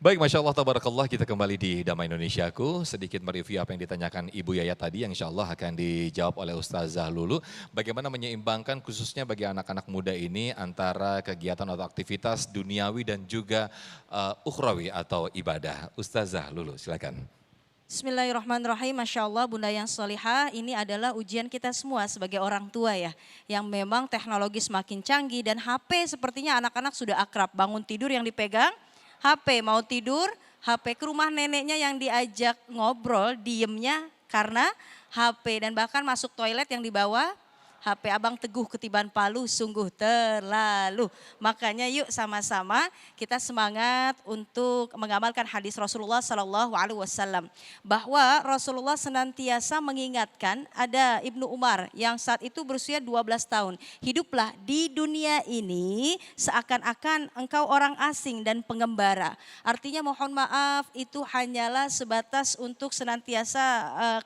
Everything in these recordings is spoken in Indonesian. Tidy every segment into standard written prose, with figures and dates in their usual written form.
Baik, Masya Allah, Tabarakallah, kita kembali di Damai Indonesiaku. Sedikit mereview apa yang ditanyakan Ibu Yaya tadi yang insya Allah akan dijawab oleh Ustazah Lulu. Bagaimana menyeimbangkan khususnya bagi anak-anak muda ini antara kegiatan atau aktivitas duniawi dan juga ukhrawi atau ibadah. Ustazah Lulu, silakan. Bismillahirrahmanirrahim, Masya Allah Bunda yang solihah, ini adalah ujian kita semua sebagai orang tua ya. Yang memang teknologi semakin canggih dan HP sepertinya anak-anak sudah akrab. Bangun tidur yang dipegang, HP mau tidur, HP ke rumah neneknya yang diajak ngobrol, diemnya karena HP. Dan bahkan masuk toilet yang dibawa HP. Abang Teguh ketiban palu sungguh terlalu. Makanya yuk sama-sama kita semangat untuk mengamalkan hadis Rasulullah Sallallahu Alaihi Wasallam. Bahwa Rasulullah senantiasa mengingatkan, ada Ibnu Umar yang saat itu berusia 12 tahun. Hiduplah di dunia ini seakan-akan engkau orang asing dan pengembara. Artinya mohon maaf itu hanyalah sebatas untuk senantiasa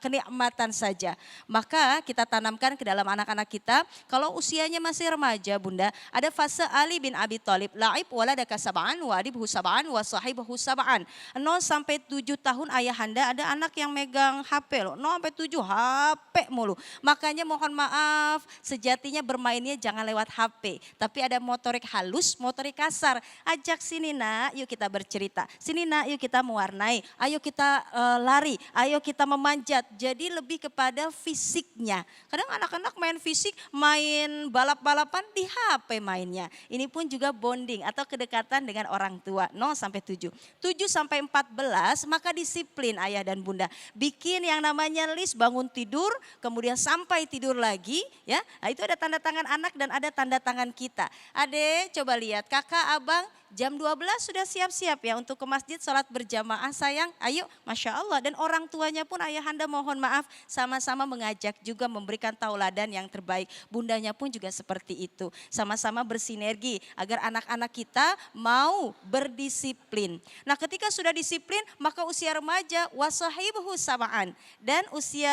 kenikmatan saja. Maka kita tanamkan ke dalam anak-anak kita, kalau usianya masih remaja Bunda, ada fase Ali bin Abi Thalib, la'ib waladaka sab'an wa adibhu sab'an wa sahibahu sab'an. 0 sampai 7 tahun ayahanda ada anak yang megang HP loh, 0 sampai 7 HP mulu. Makanya mohon maaf, sejatinya bermainnya jangan lewat HP, tapi ada motorik halus, motorik kasar. Ajak sini nak, yuk kita bercerita. Sini nak, yuk kita mewarnai. Ayo kita lari, ayo kita memanjat. Jadi lebih kepada fisiknya. Kadang anak-anak main fisik, main balap-balapan di HP mainnya. Ini pun juga bonding atau kedekatan dengan orang tua. 0 sampai 7. 7 sampai 14 maka disiplin ayah dan bunda. Bikin yang namanya list bangun tidur, kemudian sampai tidur lagi ya. Nah, itu ada tanda tangan anak dan ada tanda tangan kita. Adek coba lihat, kakak, abang jam 12 sudah siap-siap ya untuk ke masjid sholat berjamaah sayang. Ayo, Masya Allah. Dan orang tuanya pun ayahanda mohon maaf sama-sama mengajak juga memberikan tauladan yang terbaik. Bundanya pun juga seperti itu. Sama-sama bersinergi agar anak-anak kita mau berdisiplin. Nah ketika sudah disiplin maka usia remaja wasahibuhu sab'an. Dan usia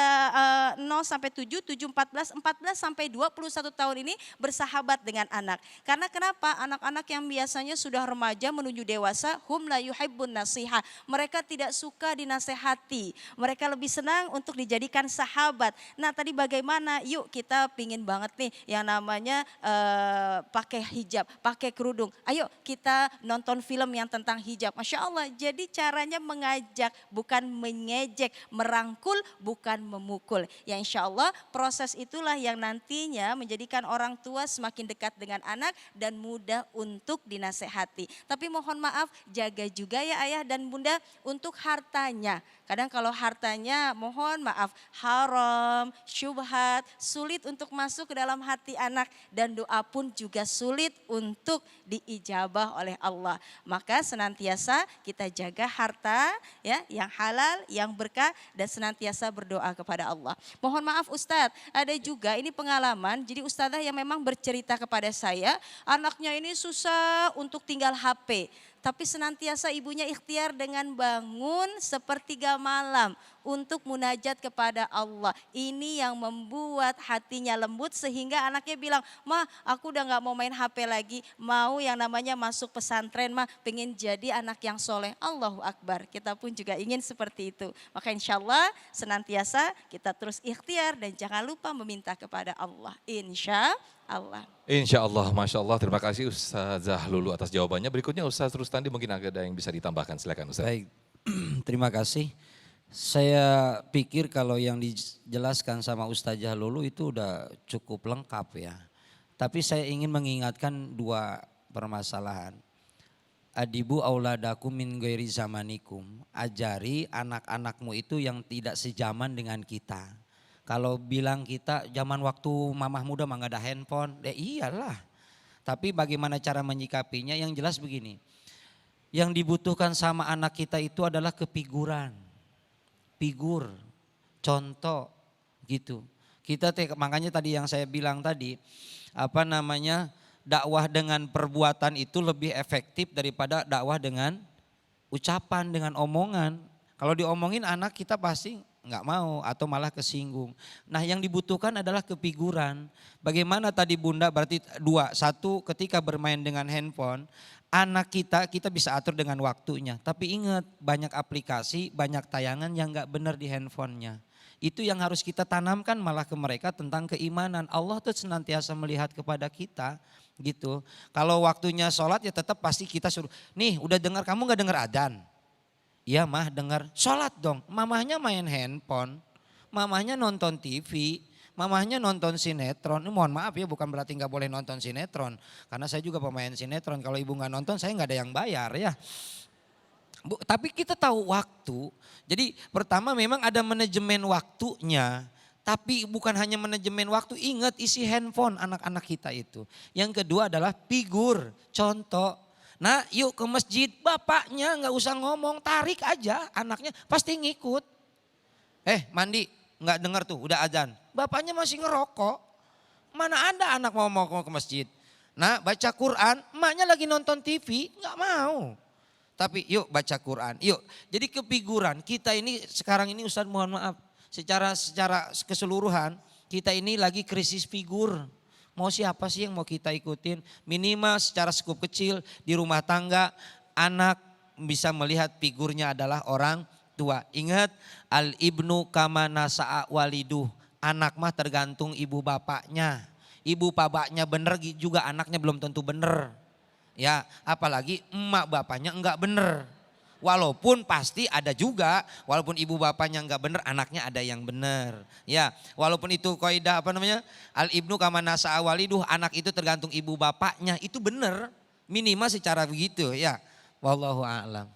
0 sampai 7, 7, 14, 14 sampai 21 tahun ini bersahabat dengan anak. Karena kenapa? Anak-anak yang biasanya sudah remaja menuju dewasa, hum la yuhibbun nasiha. Mereka tidak suka dinasehati. Mereka lebih senang untuk dijadikan sahabat. Nah tadi bagaimana? Yuk kita pingin banget nih yang namanya pakai hijab, pakai kerudung. Ayo kita nonton film yang tentang hijab. Masya Allah, jadi caranya mengajak, bukan mengejek, merangkul, bukan memukul. Ya insya Allah proses itulah yang nantinya menjadikan orang tua semakin dekat dengan anak dan mudah untuk dinasehati. Tapi mohon maaf, jaga juga ya ayah dan bunda untuk hartanya. Kadang kalau hartanya mohon maaf haram, syubhat, sulit untuk masuk ke dalam hati anak. Dan doa pun juga sulit untuk diijabah oleh Allah. Maka senantiasa kita jaga harta ya, yang halal, yang berkah dan senantiasa berdoa kepada Allah. Mohon maaf Ustadz, ada juga ini pengalaman, jadi ustadzah yang memang bercerita kepada saya, anaknya ini susah untuk tinggal HP. Tapi senantiasa ibunya ikhtiar dengan bangun sepertiga malam untuk munajat kepada Allah. Ini yang membuat hatinya lembut sehingga anaknya bilang, "Ma, aku udah gak mau main HP lagi, mau yang namanya masuk pesantren, Ma, pengen jadi anak yang soleh." Allahu Akbar, kita pun juga ingin seperti itu. Maka insya Allah senantiasa kita terus ikhtiar dan jangan lupa meminta kepada Allah. Insya Allah. Insya Allah, Masya Allah, terima kasih Ustazah Lulu atas jawabannya. Berikutnya Ustaz Rustandi mungkin ada yang bisa ditambahkan, silakan Ustaz. Baik, terima kasih. Saya pikir kalau yang dijelaskan sama Ustazah Lulu itu udah cukup lengkap ya. Tapi saya ingin mengingatkan dua permasalahan. Adibu auladakum min ghairi zamanikum. Ajari anak-anakmu itu yang tidak sejaman dengan kita. Kalau bilang kita zaman waktu mamah muda mah gak ada handphone, iyalah. Tapi bagaimana cara menyikapinya, yang jelas begini. Yang dibutuhkan sama anak kita itu adalah kefiguran. Figur, contoh gitu. Kita makanya tadi yang saya bilang tadi, dakwah dengan perbuatan itu lebih efektif daripada dakwah dengan ucapan, dengan omongan. Kalau diomongin anak kita pasti nggak mau atau malah kesinggung. Nah yang dibutuhkan adalah kefiguran. Bagaimana tadi Bunda berarti dua. Satu ketika bermain dengan handphone, anak kita bisa atur dengan waktunya. Tapi ingat banyak aplikasi, banyak tayangan yang nggak benar di handphonenya. Itu yang harus kita tanamkan malah ke mereka tentang keimanan. Allah tuh senantiasa melihat kepada kita gitu. Kalau waktunya sholat ya tetap pasti kita suruh, nih udah dengar, kamu nggak dengar adzan? Iya mah dengar, sholat dong. Mamahnya main handphone, mamahnya nonton TV, mamahnya nonton sinetron. Ini mohon maaf ya, bukan berarti nggak boleh nonton sinetron. Karena saya juga pemain sinetron, kalau ibu nggak nonton saya nggak ada yang bayar ya. Bu, tapi kita tahu waktu, jadi pertama memang ada manajemen waktunya. Tapi bukan hanya manajemen waktu, ingat isi handphone anak-anak kita itu. Yang kedua adalah figur, contoh. Nah yuk ke masjid, bapaknya nggak usah ngomong, tarik aja anaknya pasti ngikut. Mandi, nggak dengar tuh udah azan. Bapaknya masih ngerokok, mana ada anak mau ke masjid. Nah baca Quran, emaknya lagi nonton TV, nggak mau. Tapi yuk baca Quran, yuk. Jadi kefiguran kita ini sekarang ini Ustadz mohon maaf. Secara keseluruhan kita ini lagi krisis figur. Mau siapa sih yang mau kita ikutin? Minimal secara skup kecil di rumah tangga anak bisa melihat figurnya adalah orang tua. Ingat al ibnu kama nasa'a waliduh. Anak mah tergantung ibu bapaknya. Ibu bapaknya bener juga anaknya belum tentu bener. Ya, apalagi emak bapaknya enggak bener. Walaupun pasti ada juga, walaupun ibu bapaknya enggak benar, anaknya ada yang benar. Ya, walaupun itu kaidah al ibnu kama nasa'a waliduh, anak itu tergantung ibu bapaknya, itu benar. Minimal secara begitu ya. Wallahu a'lam.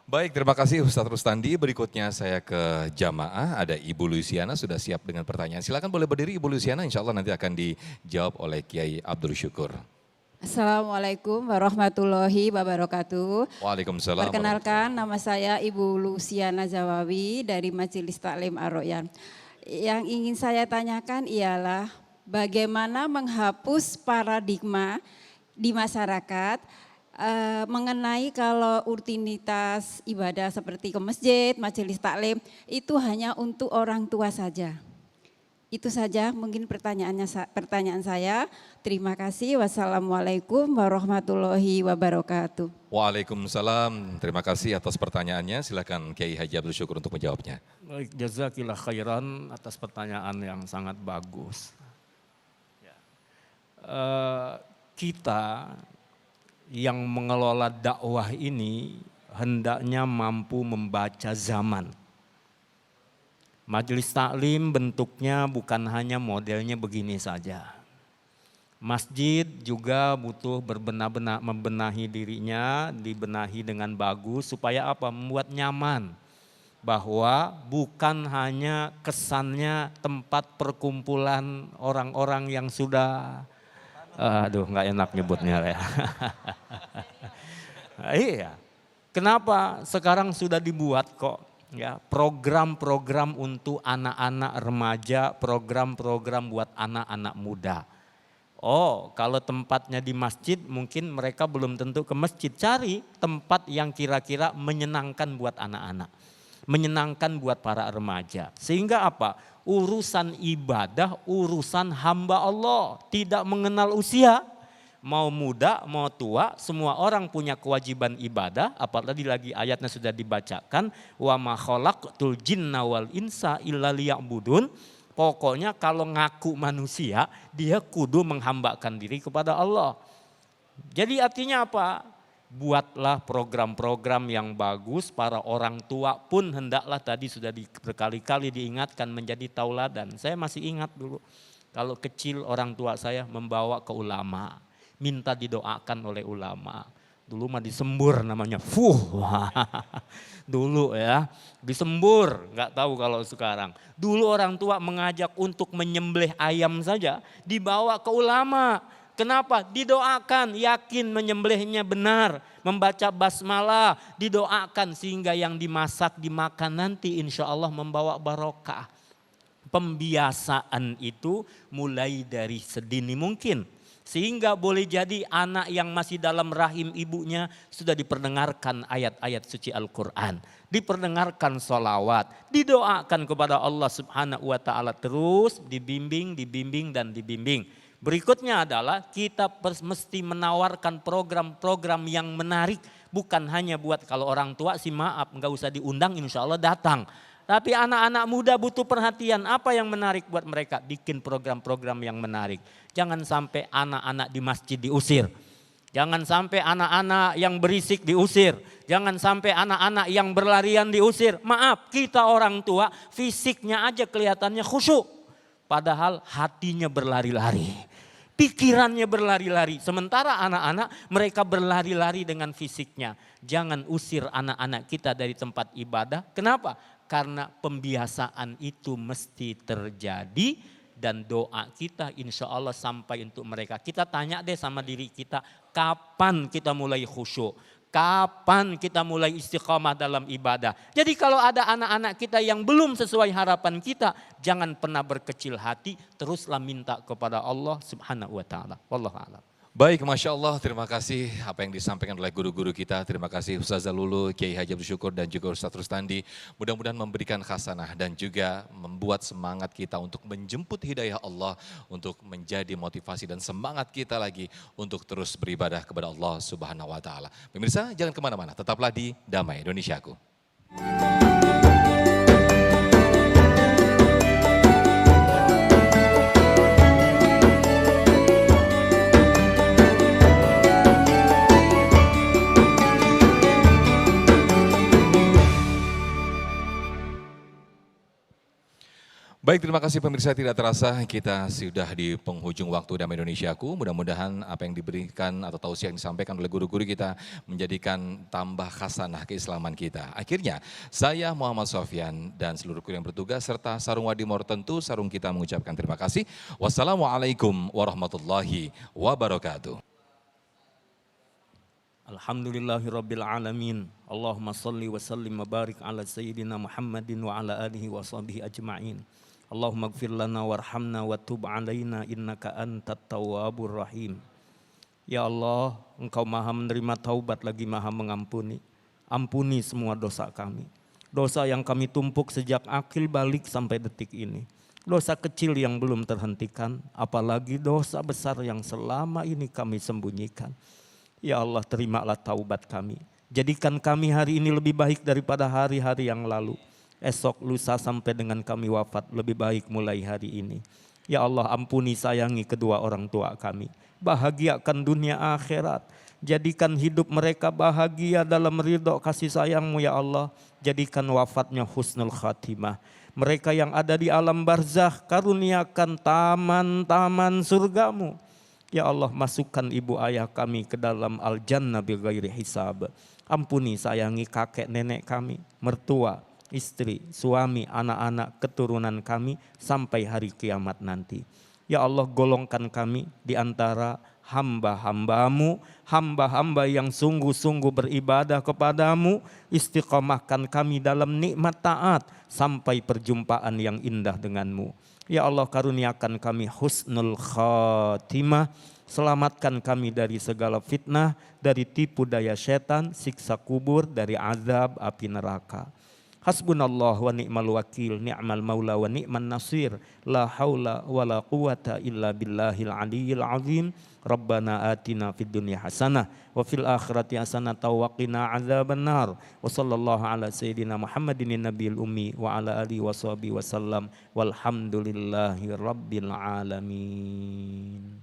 Baik, terima kasih Ustadz Rustandi. Berikutnya saya ke jamaah, ada Ibu Luciana sudah siap dengan pertanyaan. Silakan boleh berdiri Ibu Luciana, insya Allah nanti akan dijawab oleh Kiai Abdul Syukur. Assalamualaikum warahmatullahi wabarakatuh. Waalaikumsalam. Perkenalkan, nama saya Ibu Luciana Zawawi dari Majelis Taklim Ar-Royan. Yang ingin saya tanyakan ialah bagaimana menghapus paradigma di masyarakat mengenai kalau rutinitas ibadah seperti ke masjid, majelis taklim itu hanya untuk orang tua saja. Itu saja mungkin pertanyaan saya. Terima kasih. Wassalamualaikum warahmatullahi wabarakatuh. Waalaikumsalam. Terima kasih atas pertanyaannya. Silakan Kiai Haji Abdul Syukur untuk menjawabnya. Baik, jazakillah khairan atas pertanyaan yang sangat bagus. Kita yang mengelola dakwah ini hendaknya mampu membaca zaman. Majelis taklim bentuknya bukan hanya modelnya begini saja. Masjid juga butuh membenahi dirinya, dibenahi dengan bagus supaya apa? Membuat nyaman. Bahwa bukan hanya kesannya tempat perkumpulan orang-orang yang sudah, aduh nggak enak nyebutnya ya. Iya, kenapa sekarang sudah dibuat kok? Ya, program-program untuk anak-anak remaja, program-program buat anak-anak muda. Oh, kalau tempatnya di masjid mungkin mereka belum tentu ke masjid. Cari tempat yang kira-kira menyenangkan buat anak-anak. Menyenangkan buat para remaja. Sehingga apa? Urusan ibadah, urusan hamba Allah. Tidak mengenal usia. Mau muda, mau tua, semua orang punya kewajiban ibadah. Apalagi lagi ayatnya sudah dibacakan. Wa ma khalaqtul jinna wal insa illa liya'budun. Pokoknya kalau ngaku manusia, dia kudu menghambakan diri kepada Allah. Jadi artinya apa? Buatlah program-program yang bagus, para orang tua pun hendaklah tadi sudah berkali-kali diingatkan menjadi tauladan. Saya masih ingat dulu, kalau kecil orang tua saya membawa ke ulama. Minta didoakan oleh ulama. Dulu mah disembur namanya. Dulu ya, disembur. Nggak tahu kalau sekarang. Dulu orang tua mengajak untuk menyembelih ayam saja. Dibawa ke ulama. Kenapa? Didoakan, yakin menyembelihnya benar. Membaca basmalah, didoakan sehingga yang dimasak, dimakan nanti insya Allah membawa barokah. Pembiasaan itu mulai dari sedini mungkin. Sehingga boleh jadi anak yang masih dalam rahim ibunya sudah diperdengarkan ayat-ayat suci Al-Quran. Diperdengarkan sholawat, didoakan kepada Allah Subhanahu wa ta'ala, terus dibimbing, dan dibimbing. Berikutnya adalah kita mesti menawarkan program-program yang menarik. Bukan hanya buat kalau orang tua sih maaf, nggak usah diundang, insya Allah datang. Tapi anak-anak muda butuh perhatian. Apa yang menarik buat mereka? Bikin program-program yang menarik. Jangan sampai anak-anak di masjid diusir. Jangan sampai anak-anak yang berisik diusir. Jangan sampai anak-anak yang berlarian diusir. Maaf, kita orang tua fisiknya aja kelihatannya khusyuk. Padahal hatinya berlari-lari. Pikirannya berlari-lari. Sementara anak-anak mereka berlari-lari dengan fisiknya. Jangan usir anak-anak kita dari tempat ibadah. Kenapa? Karena pembiasaan itu mesti terjadi dan doa kita insya Allah sampai untuk mereka. Kita tanya deh sama diri kita, kapan kita mulai khusyuk? Kapan kita mulai istiqamah dalam ibadah? Jadi kalau ada anak-anak kita yang belum sesuai harapan kita, jangan pernah berkecil hati, teruslah minta kepada Allah Subhanahu wa ta'ala. Wallahu a'lam. Baik, Masya Allah, terima kasih apa yang disampaikan oleh guru-guru kita. Terima kasih Ustazah Lulu, Kiai Haji Abdul Syukur dan juga Ustaz Rustandi. Mudah-mudahan memberikan khasanah dan juga membuat semangat kita untuk menjemput hidayah Allah, untuk menjadi motivasi dan semangat kita lagi untuk terus beribadah kepada Allah Subhanahu wa ta'ala. Pemirsa, jangan kemana-mana, tetaplah di Damai Indonesiaku. Baik, terima kasih pemirsa, tidak terasa kita sudah di penghujung waktu Damai Indonesiaku. Mudah-mudahan apa yang diberikan atau tausiah yang disampaikan oleh guru-guru kita menjadikan tambah khasanah keislaman kita. Akhirnya saya Muhammad Sofyan dan seluruh kru yang bertugas serta Sarung Wadimor tentu Sarung kita mengucapkan terima kasih. Wassalamualaikum warahmatullahi wabarakatuh. Alhamdulillahirabbil alamin. Allahumma shalli wa sallim wa barik ala sayyidina Muhammadin wa ala alihi wa sahbihi ajma'in. Allahumma ighfir lana warhamna wa tub alaina innaka antat tawwabur rahim. Ya Allah, Engkau Maha menerima taubat lagi Maha mengampuni. Ampuni semua dosa kami. Dosa yang kami tumpuk sejak akil balik sampai detik ini. Dosa kecil yang belum terhentikan, apalagi dosa besar yang selama ini kami sembunyikan. Ya Allah, terimalah taubat kami. Jadikan kami hari ini lebih baik daripada hari-hari yang lalu. Esok, lusa sampai dengan kami wafat lebih baik mulai hari ini. Ya Allah, ampuni sayangi kedua orang tua kami. Bahagiakan dunia akhirat. Jadikan hidup mereka bahagia dalam ridho kasih sayang-Mu ya Allah. Jadikan wafatnya husnul khatimah. Mereka yang ada di alam barzakh, karuniakan taman-taman surga-Mu. Ya Allah, masukkan ibu ayah kami ke dalam al-jannah bighairi hisab. Ampuni sayangi kakek nenek kami, mertua, istri, suami, anak-anak, keturunan kami sampai hari kiamat nanti. Ya Allah, golongkan kami di antara hamba-hambamu, hamba-hamba yang sungguh-sungguh beribadah kepadamu, istiqamahkan kami dalam nikmat taat sampai perjumpaan yang indah denganmu. Ya Allah, karuniakan kami husnul khatimah, selamatkan kami dari segala fitnah, dari tipu daya setan, siksa kubur, dari azab api neraka. Hasbunallah wa ni'mal wakil, ni'mal maula wa ni'man nasir, la haula wa la quwata illa billahil aliyyil azim. Rabbana atina fid dunya hasanah wa fil akhirati hasanah wa qina adzabannar. Wa sallallahu ala sayyidina Muhammadin nabiyil ummi wa ala alihi wa sahbihi wasallam. Walhamdulillahi rabbil alamin.